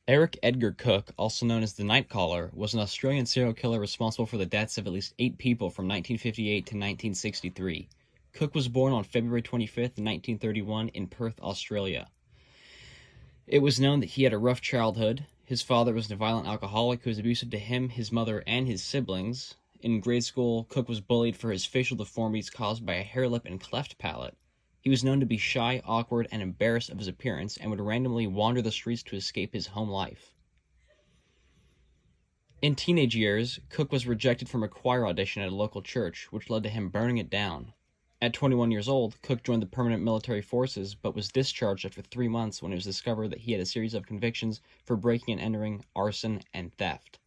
Edgar Cooke, also known as the Nightcaller, was an Australian serial killer responsible for the deaths of at least 8 people from 1958 to 1963. Cooke was born on February 25th, 1931 in Perth, Australia. It was known that he had a rough childhood. His father was a violent alcoholic who was abusive to him, his mother, and his siblings. In grade school, Cooke was bullied for his facial deformities caused by a hair lip and cleft palate. He was known to be shy, awkward, and embarrassed of his appearance, and would randomly wander the streets to escape his home life. In teenage years, Cooke was rejected from a choir audition at a local church, which led to him burning it down. At 21 years old, Cooke joined the permanent military forces, but was discharged after 3 months when it was discovered that he had a series of convictions for breaking and entering, arson, and theft.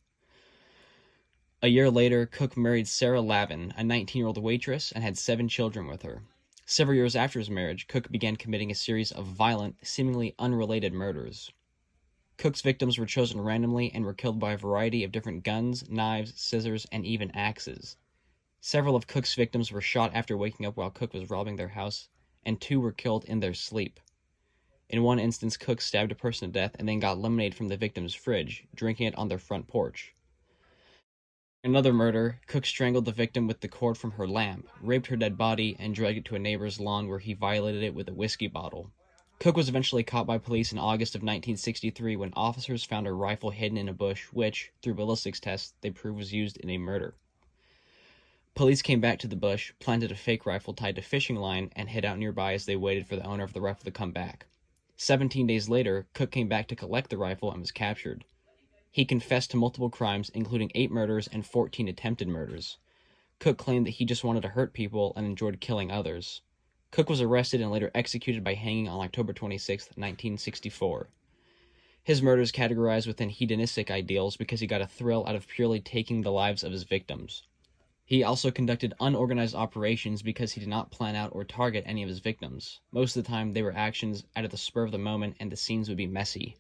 A year later, Cooke married Sarah Lavin, a 19-year-old waitress, and had 7 children with her. Several years after his marriage, Cooke began committing a series of violent, seemingly unrelated murders. Cooke's victims were chosen randomly and were killed by a variety of different guns, knives, scissors, and even axes. Several of Cooke's victims were shot after waking up while Cooke was robbing their house, and 2 were killed in their sleep. In one instance, Cooke stabbed a person to death and then got lemonade from the victim's fridge, drinking it on their front porch. In another murder, Cooke strangled the victim with the cord from her lamp, raped her dead body, and dragged it to a neighbor's lawn where he violated it with a whiskey bottle. Cooke was eventually caught by police in August of 1963 when officers found a rifle hidden in a bush which, through ballistics tests, they proved was used in a murder. Police came back to the bush, planted a fake rifle tied to fishing line, and hid out nearby as they waited for the owner of the rifle to come back. 17 days later, Cooke came back to collect the rifle and was captured. He confessed to multiple crimes, including 8 murders and 14 attempted murders. Cooke claimed that he just wanted to hurt people and enjoyed killing others. Cooke was arrested and later executed by hanging on October 26, 1964. His murders categorized within hedonistic ideals because he got a thrill out of purely taking the lives of his victims. He also conducted unorganized operations because he did not plan out or target any of his victims. Most of the time, they were actions out of the spur of the moment and the scenes would be messy.